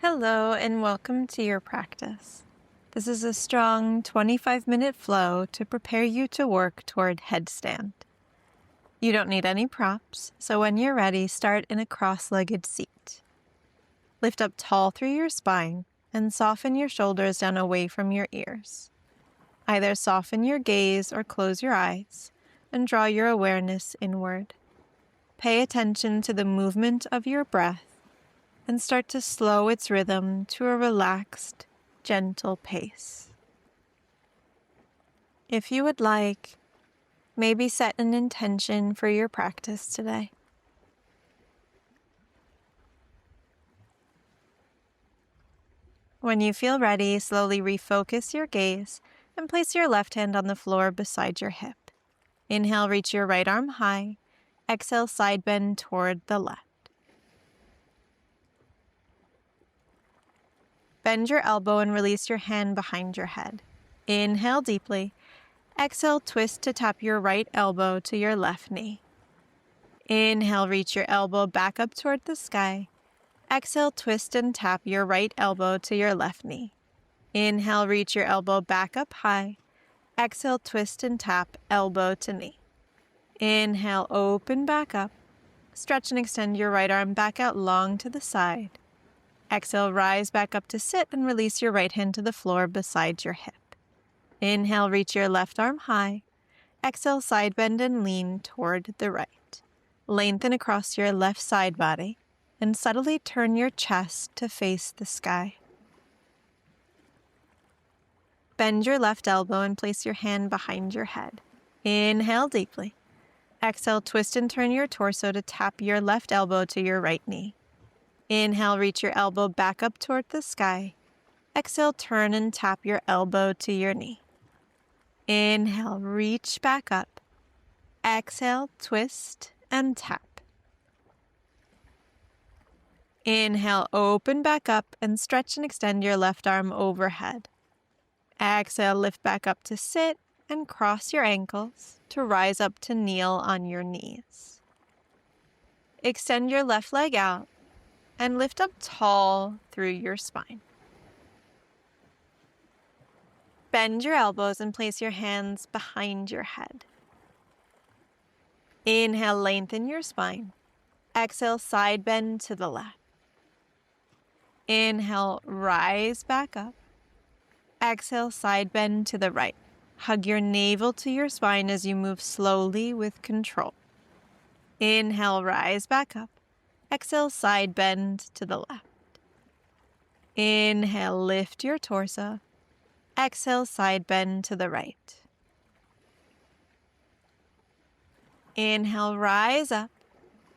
Hello and welcome to your practice. This is a strong 25-minute flow to prepare you to work toward headstand. You don't need any props, so when you're ready, start in a cross-legged seat. Lift up tall through your spine and soften your shoulders down away from your ears. Either soften your gaze or close your eyes and draw your awareness inward. Pay attention to the movement of your breath and start to slow its rhythm to a relaxed, gentle pace. If you would like, maybe set an intention for your practice today. When you feel ready, slowly refocus your gaze and place your left hand on the floor beside your hip. Inhale, reach your right arm high. Exhale, side bend toward the left. Bend your elbow and release your hand behind your head. Inhale deeply. Exhale, twist to tap your right elbow to your left knee. Inhale, reach your elbow back up toward the sky. Exhale, twist and tap your right elbow to your left knee. Inhale, reach your elbow back up high. Exhale, twist and tap elbow to knee. Inhale, open back up. Stretch and extend your right arm back out long to the side. Exhale, rise back up to sit and release your right hand to the floor beside your hip. Inhale, reach your left arm high. Exhale, side bend and lean toward the right. Lengthen across your left side body and subtly turn your chest to face the sky. Bend your left elbow and place your hand behind your head. Inhale deeply. Exhale, twist and turn your torso to tap your left elbow to your right knee. Inhale, reach your elbow back up toward the sky. Exhale, turn and tap your elbow to your knee. Inhale, reach back up. Exhale, twist and tap. Inhale, open back up and stretch and extend your left arm overhead. Exhale, lift back up to sit and cross your ankles to rise up to kneel on your knees. Extend your left leg out and lift up tall through your spine. Bend your elbows and place your hands behind your head. Inhale, lengthen your spine. Exhale, side bend to the left. Inhale, rise back up. Exhale, side bend to the right. Hug your navel to your spine as you move slowly with control. Inhale, rise back up. Exhale, side bend to the left. Inhale, lift your torso. Exhale, side bend to the right. Inhale, rise up.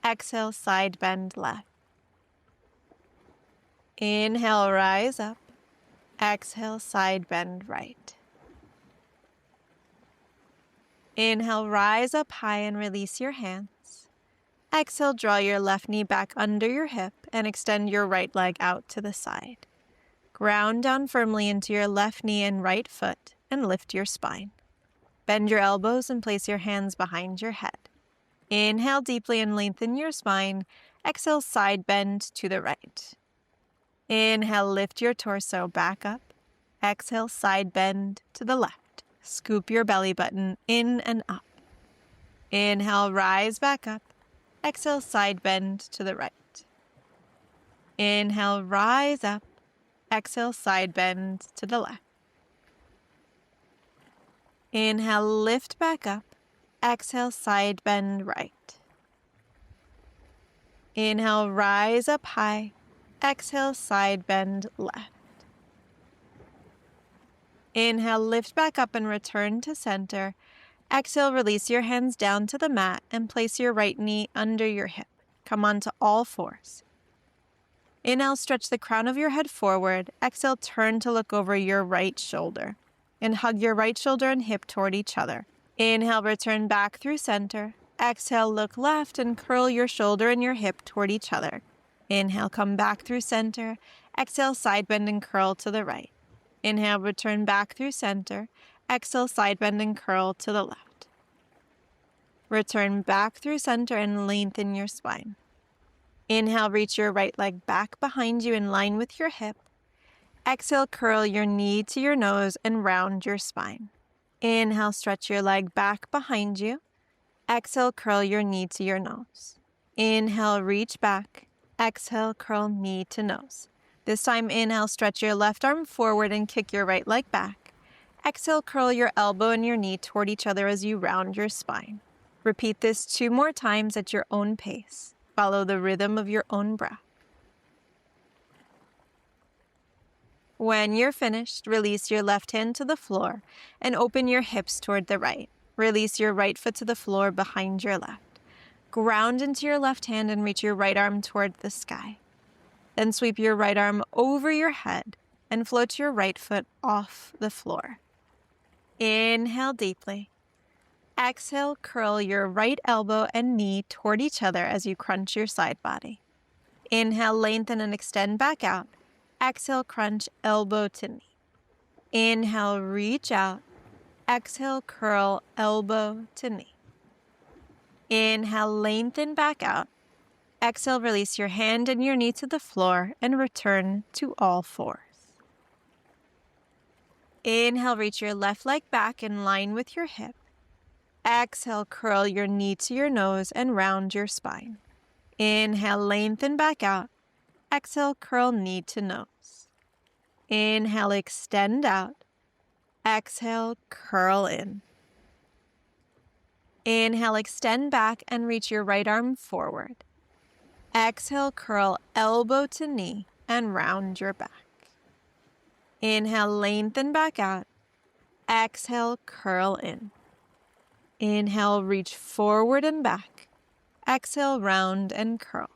Exhale, side bend left. Inhale, rise up. Exhale, side bend right. Inhale, rise up high and release your hands. Exhale, draw your left knee back under your hip and extend your right leg out to the side. Ground down firmly into your left knee and right foot and lift your spine. Bend your elbows and place your hands behind your head. Inhale deeply and lengthen your spine. Exhale, side bend to the right. Inhale, lift your torso back up. Exhale, side bend to the left. Scoop your belly button in and up. Inhale, rise back up. Exhale, side bend to the right. Inhale, rise up. Exhale, side bend to the left. Inhale, lift back up. Exhale, side bend right. Inhale, rise up high. Exhale, side bend left. Inhale, lift back up and return to center. Exhale, release your hands down to the mat and place your right knee under your hip. Come onto all fours. Inhale, stretch the crown of your head forward. Exhale, turn to look over your right shoulder and hug your right shoulder and hip toward each other. Inhale, return back through center. Exhale, look left and curl your shoulder and your hip toward each other. Inhale, come back through center. Exhale, side bend and curl to the right. Inhale, return back through center. Exhale, side bend and curl to the left. Return back through center and lengthen your spine. Inhale, reach your right leg back behind you in line with your hip. Exhale, curl your knee to your nose and round your spine. Inhale, stretch your leg back behind you. Exhale, curl your knee to your nose. Inhale, reach back. Exhale, curl knee to nose. This time, inhale, stretch your left arm forward and kick your right leg back. Exhale, curl your elbow and your knee toward each other as you round your spine. Repeat this 2 more times at your own pace. Follow the rhythm of your own breath. When you're finished, release your left hand to the floor and open your hips toward the right. Release your right foot to the floor behind your left. Ground into your left hand and reach your right arm toward the sky. Then sweep your right arm over your head and float your right foot off the floor. Inhale deeply. Exhale, curl your right elbow and knee toward each other as you crunch your side body. Inhale, lengthen and extend back out. Exhale, crunch elbow to knee. Inhale, reach out. Exhale, curl elbow to knee. Inhale, lengthen back out. Exhale, release your hand and your knee to the floor and return to all fours. Inhale, reach your left leg back in line with your hip. Exhale, curl your knee to your nose and round your spine. Inhale, lengthen back out. Exhale, curl knee to nose. Inhale, extend out. Exhale, curl in. Inhale, extend back and reach your right arm forward. Exhale, curl elbow to knee and round your back. Inhale, lengthen back out. Exhale, curl in. Inhale, reach forward and back. Exhale, round and curl.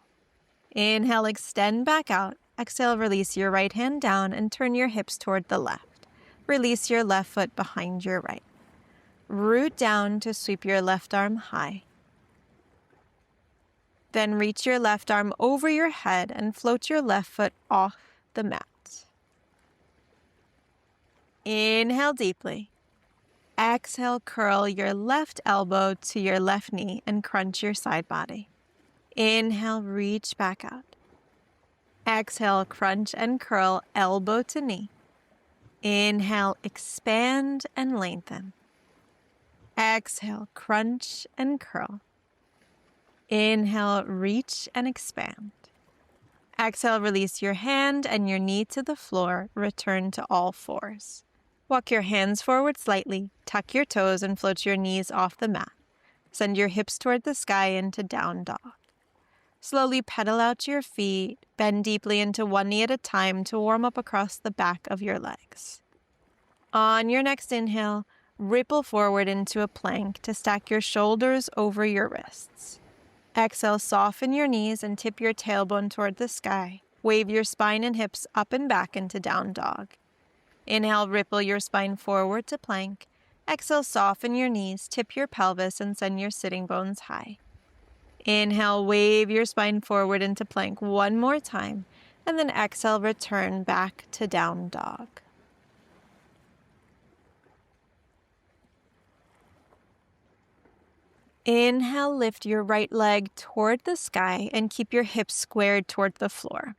Inhale, extend back out. Exhale, release your right hand down and turn your hips toward the left. Release your left foot behind your right. Root down to sweep your left arm high. Then reach your left arm over your head and float your left foot off the mat. Inhale deeply. Exhale, curl your left elbow to your left knee and crunch your side body. Inhale, reach back out. Exhale, crunch and curl elbow to knee. Inhale, expand and lengthen. Exhale, crunch and curl. Inhale, reach and expand. Exhale, release your hand and your knee to the floor. Return to all fours. Walk your hands forward slightly, tuck your toes and float your knees off the mat. Send your hips toward the sky into down dog. Slowly pedal out your feet, bend deeply into one knee at a time to warm up across the back of your legs. On your next inhale, ripple forward into a plank to stack your shoulders over your wrists. Exhale, soften your knees and tip your tailbone toward the sky. Wave your spine and hips up and back into down dog. Inhale, ripple your spine forward to plank. Exhale, soften your knees, tip your pelvis, and send your sitting bones high. Inhale, wave your spine forward into plank one more time, and then exhale, return back to down dog. Inhale, lift your right leg toward the sky and keep your hips squared toward the floor.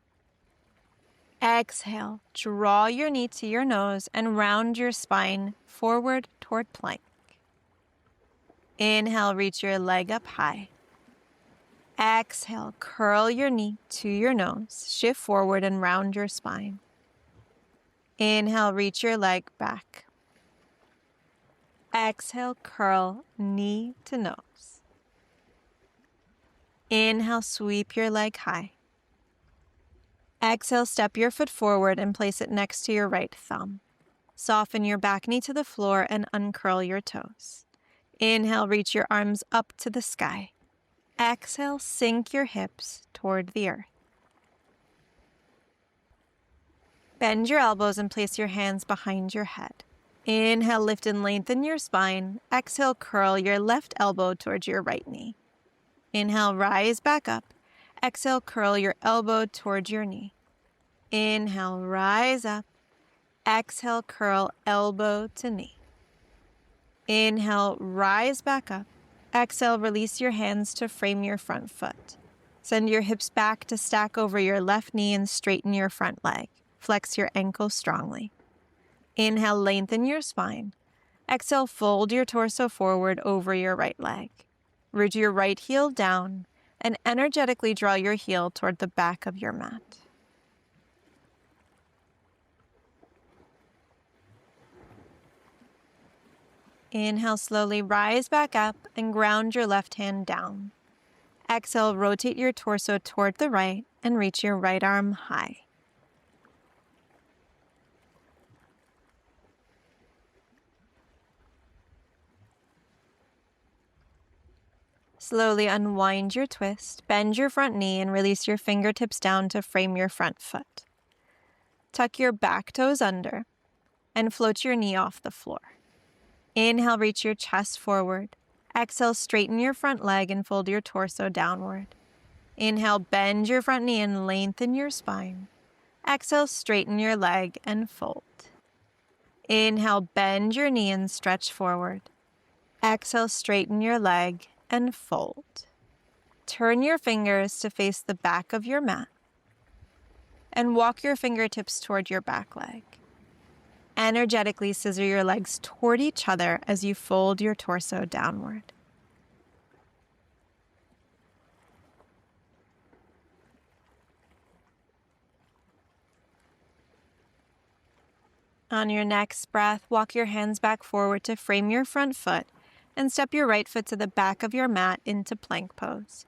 Exhale, draw your knee to your nose and round your spine forward toward plank. Inhale, reach your leg up high. Exhale, curl your knee to your nose, shift forward and round your spine. Inhale, reach your leg back. Exhale, curl knee to nose. Inhale, sweep your leg high. Exhale, step your foot forward and place it next to your right thumb. Soften your back knee to the floor and uncurl your toes. Inhale, reach your arms up to the sky. Exhale, sink your hips toward the earth. Bend your elbows and place your hands behind your head. Inhale, lift and lengthen your spine. Exhale, curl your left elbow towards your right knee. Inhale, rise back up. Exhale, curl your elbow towards your knee. Inhale, rise up. Exhale, curl elbow to knee. Inhale, rise back up. Exhale, release your hands to frame your front foot. Send your hips back to stack over your left knee and straighten your front leg. Flex your ankle strongly. Inhale, lengthen your spine. Exhale, fold your torso forward over your right leg. Root your right heel down and energetically draw your heel toward the back of your mat. Inhale, slowly rise back up and ground your left hand down. Exhale, rotate your torso toward the right and reach your right arm high. Slowly unwind your twist, bend your front knee, and release your fingertips down to frame your front foot. Tuck your back toes under and float your knee off the floor. Inhale, reach your chest forward. Exhale, straighten your front leg and fold your torso downward. Inhale, bend your front knee and lengthen your spine. Exhale, straighten your leg and fold. Inhale, bend your knee and stretch forward. Exhale, straighten your leg and fold. Turn your fingers to face the back of your mat and walk your fingertips toward your back leg. Energetically scissor your legs toward each other as you fold your torso downward. On your next breath, walk your hands back forward to frame your front foot and step your right foot to the back of your mat into plank pose.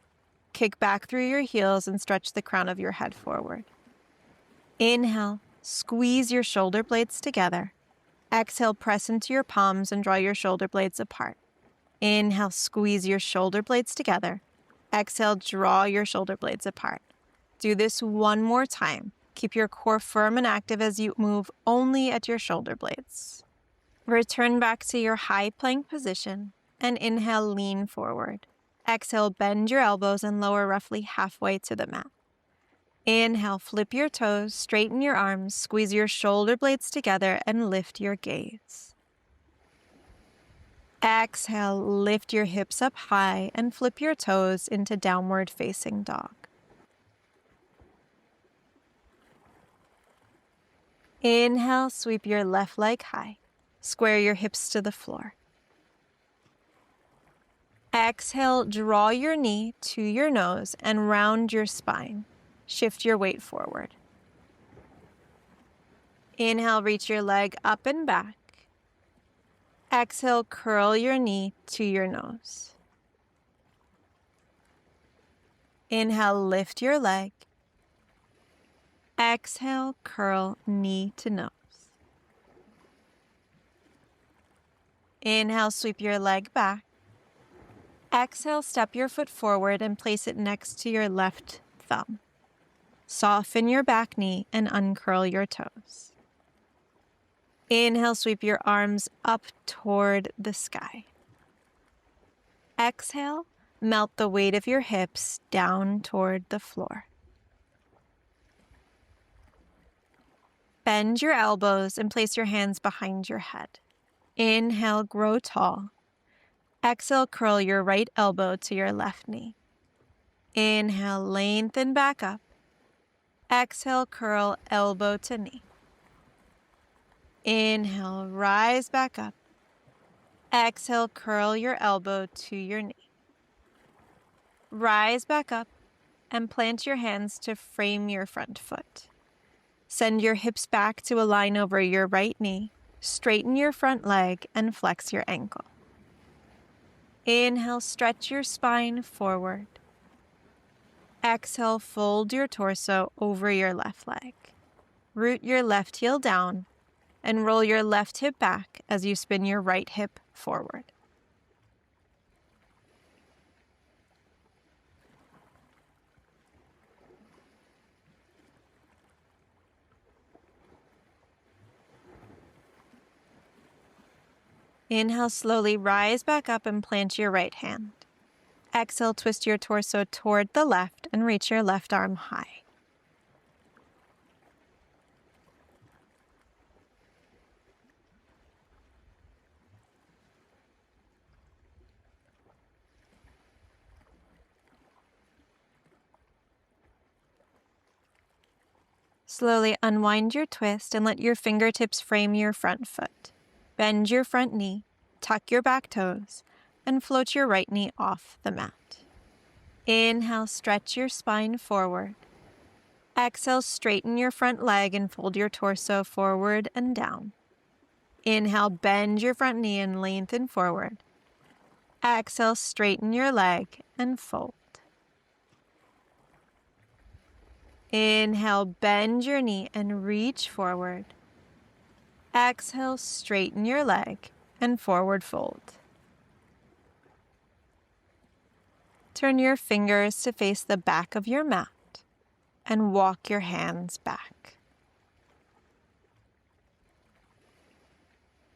Kick back through your heels and stretch the crown of your head forward. Inhale, squeeze your shoulder blades together. Exhale, press into your palms and draw your shoulder blades apart. Inhale, squeeze your shoulder blades together. Exhale, draw your shoulder blades apart. Do this one more time. Keep your core firm and active as you move only at your shoulder blades. Return back to your high plank position and inhale, lean forward. Exhale, bend your elbows and lower roughly halfway to the mat. Inhale, flip your toes, straighten your arms, squeeze your shoulder blades together and lift your gaze. Exhale, lift your hips up high and flip your toes into downward facing dog. Inhale, sweep your left leg high. Square your hips to the floor. Exhale, draw your knee to your nose and round your spine. Shift your weight forward. Inhale, reach your leg up and back. Exhale, curl your knee to your nose. Inhale, lift your leg. Exhale, curl knee to nose. Inhale, sweep your leg back. Exhale, step your foot forward and place it next to your left thumb. Soften your back knee and uncurl your toes. Inhale, sweep your arms up toward the sky. Exhale, melt the weight of your hips down toward the floor. Bend your elbows and place your hands behind your head. Inhale, grow tall. Exhale, curl your right elbow to your left knee. Inhale, lengthen back up. Exhale, curl elbow to knee. Inhale, rise back up. Exhale, curl your elbow to your knee. Rise back up and plant your hands to frame your front foot. Send your hips back to align over your right knee. Straighten your front leg and flex your ankle. Inhale, stretch your spine forward. Exhale, fold your torso over your left leg. Root your left heel down and roll your left hip back as you spin your right hip forward. Inhale, slowly rise back up and plant your right hand. Exhale, twist your torso toward the left and reach your left arm high. Slowly unwind your twist and let your fingertips frame your front foot. Bend your front knee, tuck your back toes, and float your right knee off the mat. Inhale, stretch your spine forward. Exhale, straighten your front leg and fold your torso forward and down. Inhale, bend your front knee and lengthen forward. Exhale, straighten your leg and fold. Inhale, bend your knee and reach forward. Exhale, straighten your leg and forward fold. Turn your fingers to face the back of your mat and walk your hands back.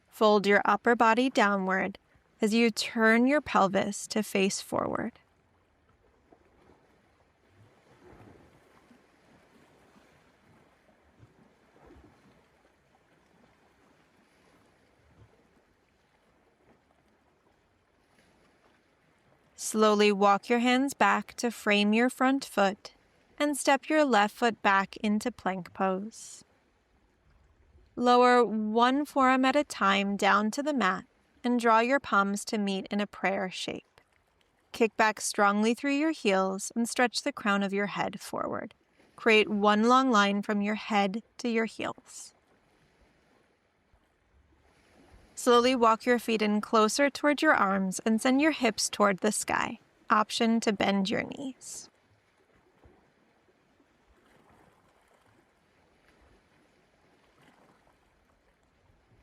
Fold your upper body downward as you turn your pelvis to face forward. Slowly walk your hands back to frame your front foot and step your left foot back into plank pose. Lower one forearm at a time down to the mat and draw your palms to meet in a prayer shape. Kick back strongly through your heels and stretch the crown of your head forward. Create one long line from your head to your heels. Slowly walk your feet in closer toward your arms and send your hips toward the sky. Option to bend your knees.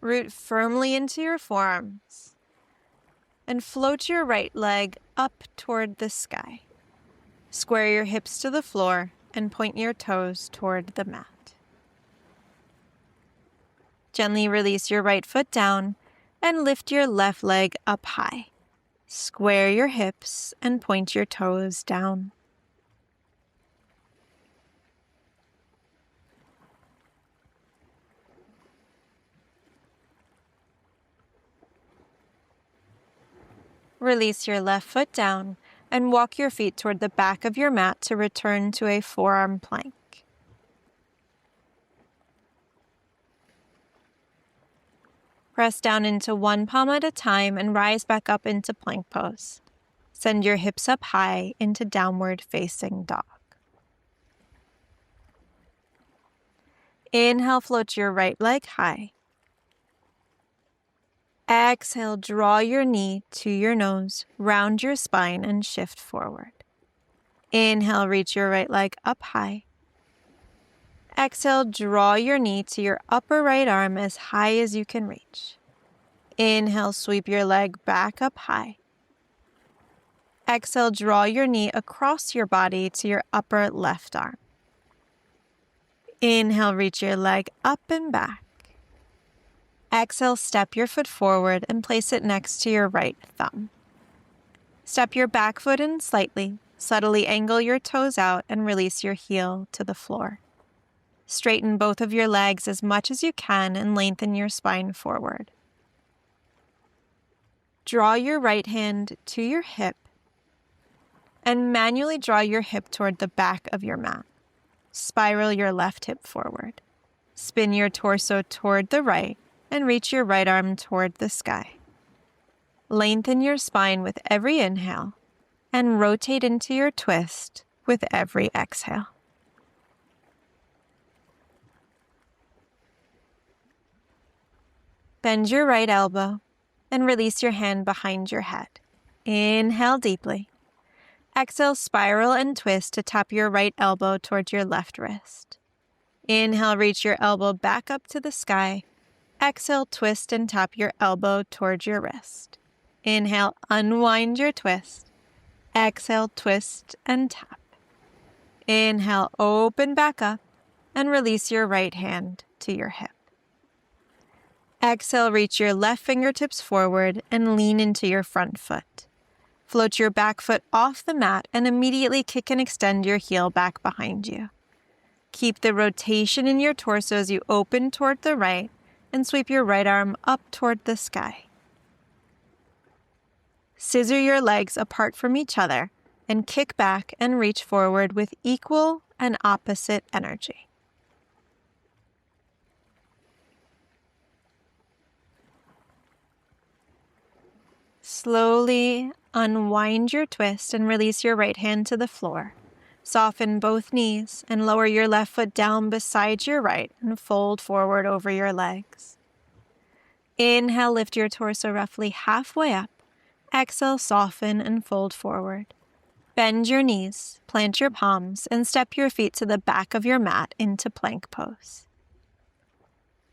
Root firmly into your forearms and float your right leg up toward the sky. Square your hips to the floor and point your toes toward the mat. Gently release your right foot down and lift your left leg up high. Square your hips and point your toes down. Release your left foot down and walk your feet toward the back of your mat to return to a forearm plank. Press down into one palm at a time and rise back up into plank pose. Send your hips up high into downward facing dog. Inhale, float your right leg high. Exhale, draw your knee to your nose, round your spine, and shift forward. Inhale, reach your right leg up high. Exhale, draw your knee to your upper right arm as high as you can reach. Inhale, sweep your leg back up high. Exhale, draw your knee across your body to your upper left arm. Inhale, reach your leg up and back. Exhale, step your foot forward and place it next to your right thumb. Step your back foot in slightly, subtly angle your toes out and release your heel to the floor. Straighten both of your legs as much as you can and lengthen your spine forward. Draw your right hand to your hip and manually draw your hip toward the back of your mat. Spiral your left hip forward. Spin your torso toward the right and reach your right arm toward the sky. Lengthen your spine with every inhale and rotate into your twist with every exhale. Bend your right elbow and release your hand behind your head. Inhale deeply. Exhale, spiral and twist to tap your right elbow towards your left wrist. Inhale, reach your elbow back up to the sky. Exhale, twist and tap your elbow towards your wrist. Inhale, unwind your twist. Exhale, twist and tap. Inhale, open back up and release your right hand to your hip. Exhale, reach your left fingertips forward and lean into your front foot. Float your back foot off the mat and immediately kick and extend your heel back behind you. Keep the rotation in your torso as you open toward the right and sweep your right arm up toward the sky. Scissor your legs apart from each other and kick back and reach forward with equal and opposite energy. Slowly unwind your twist and release your right hand to the floor. Soften both knees and lower your left foot down beside your right and fold forward over your legs. Inhale, lift your torso roughly halfway up. Exhale, soften and fold forward. Bend your knees, plant your palms, and step your feet to the back of your mat into plank pose.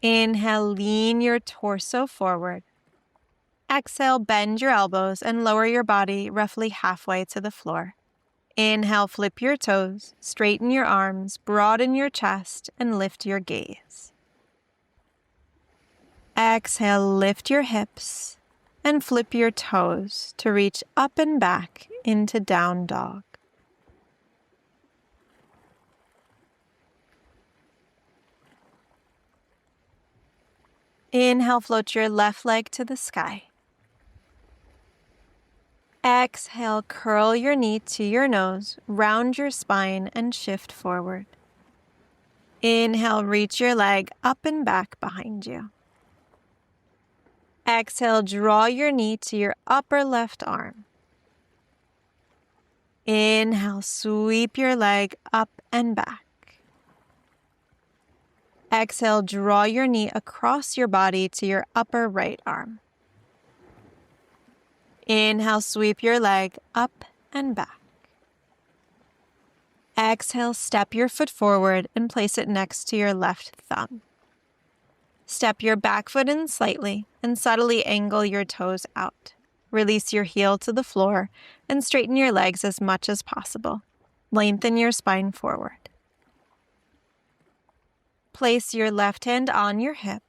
Inhale, lean your torso forward. Exhale, bend your elbows and lower your body roughly halfway to the floor. Inhale, flip your toes, straighten your arms, broaden your chest, and lift your gaze. Exhale, lift your hips and flip your toes to reach up and back into down dog. Inhale, float your left leg to the sky. Exhale, curl your knee to your nose, round your spine, and shift forward. Inhale, reach your leg up and back behind you. Exhale, draw your knee to your upper left arm. Inhale, sweep your leg up and back. Exhale, draw your knee across your body to your upper right arm. Inhale, sweep your leg up and back. Exhale, step your foot forward and place it next to your left thumb. Step your back foot in slightly and subtly angle your toes out. Release your heel to the floor and straighten your legs as much as possible. Lengthen your spine forward. Place your left hand on your hip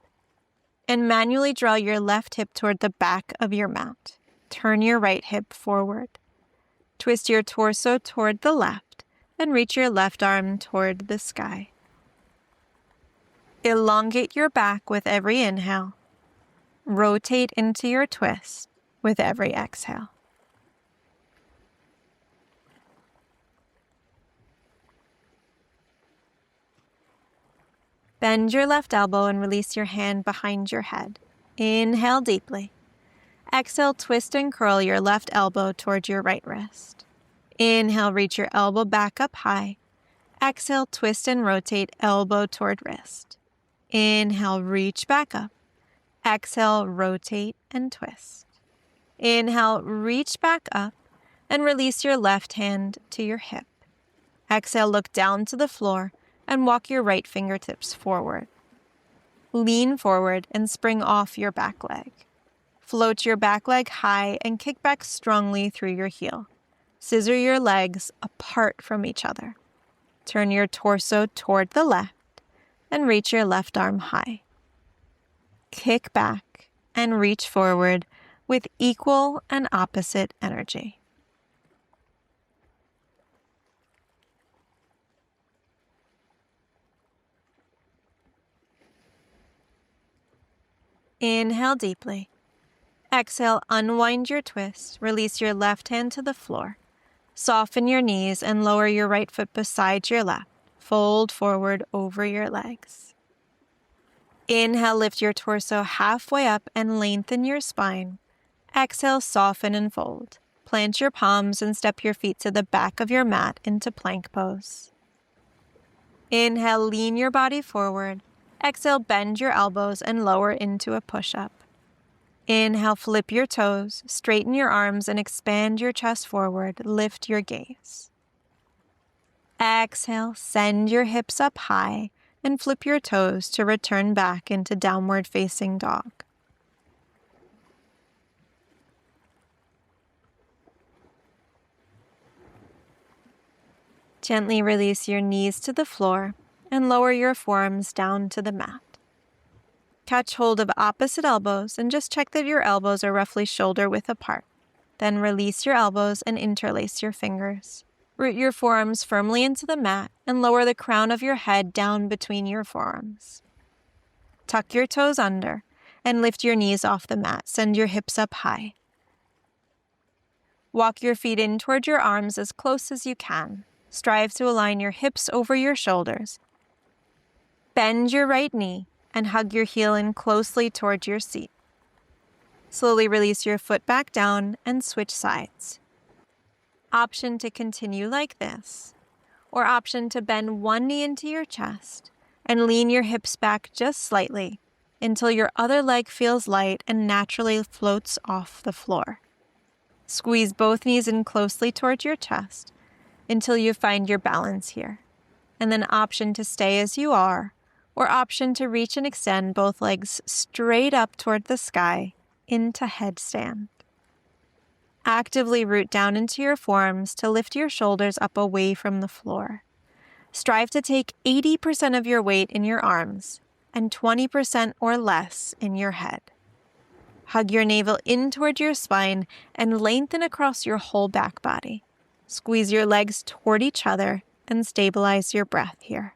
and manually draw your left hip toward the back of your mat. Turn your right hip forward. Twist your torso toward the left and reach your left arm toward the sky. Elongate your back with every inhale. Rotate into your twist with every exhale. Bend your left elbow and release your hand behind your head. Inhale deeply. Exhale, twist and curl your left elbow toward your right wrist. Inhale, reach your elbow back up high. Exhale, twist and rotate elbow toward wrist. Inhale, reach back up. Exhale, rotate and twist. Inhale, reach back up and release your left hand to your hip. Exhale, look down to the floor and walk your right fingertips forward. Lean forward and spring off your back leg. Float your back leg high and kick back strongly through your heel. Scissor your legs apart from each other. Turn your torso toward the left and reach your left arm high. Kick back and reach forward with equal and opposite energy. Inhale deeply. Exhale, unwind your twist. Release your left hand to the floor. Soften your knees and lower your right foot beside your left. Fold forward over your legs. Inhale, lift your torso halfway up and lengthen your spine. Exhale, soften and fold. Plant your palms and step your feet to the back of your mat into plank pose. Inhale, lean your body forward. Exhale, bend your elbows and lower into a push-up. Inhale, flip your toes, straighten your arms and expand your chest forward. Lift your gaze. Exhale, send your hips up high and flip your toes to return back into downward facing dog. Gently release your knees to the floor and lower your forearms down to the mat. Catch hold of opposite elbows and just check that your elbows are roughly shoulder width apart. Then release your elbows and interlace your fingers. Root your forearms firmly into the mat and lower the crown of your head down between your forearms. Tuck your toes under and lift your knees off the mat. Send your hips up high. Walk your feet in toward your arms as close as you can. Strive to align your hips over your shoulders. Bend your right knee and hug your heel in closely toward your seat. Slowly release your foot back down and switch sides. Option to continue like this, or option to bend one knee into your chest and lean your hips back just slightly until your other leg feels light and naturally floats off the floor. Squeeze both knees in closely towards your chest until you find your balance here, and then option to stay as you are, or option to reach and extend both legs straight up toward the sky into headstand. Actively root down into your forearms to lift your shoulders up away from the floor. Strive to take 80% of your weight in your arms and 20% or less in your head. Hug your navel in toward your spine and lengthen across your whole back body. Squeeze your legs toward each other and stabilize your breath here.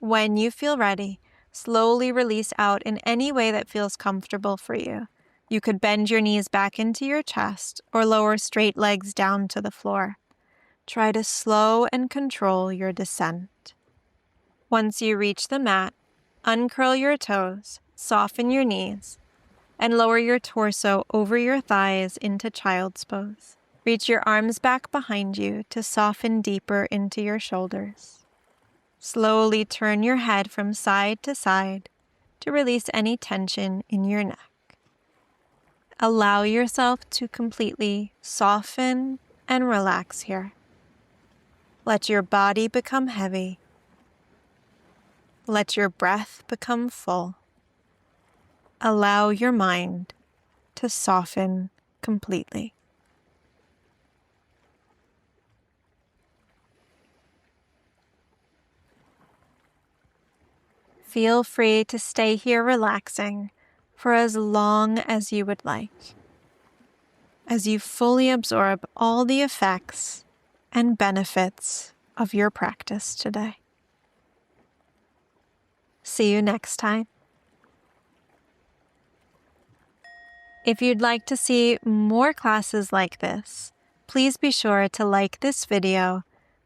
When you feel ready, slowly release out in any way that feels comfortable for you. You could bend your knees back into your chest or lower straight legs down to the floor. Try to slow and control your descent. Once you reach the mat, uncurl your toes, soften your knees, and lower your torso over your thighs into child's pose. Reach your arms back behind you to soften deeper into your shoulders. Slowly turn your head from side to side to release any tension in your neck. Allow yourself to completely soften and relax here. Let your body become heavy. Let your breath become full. Allow your mind to soften completely. Feel free to stay here relaxing for as long as you would like, as you fully absorb all the effects and benefits of your practice today. See you next time. If you'd like to see more classes like this, please be sure to like this video,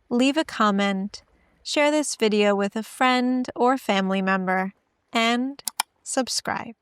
leave a comment, share this video with a friend or family member, and subscribe.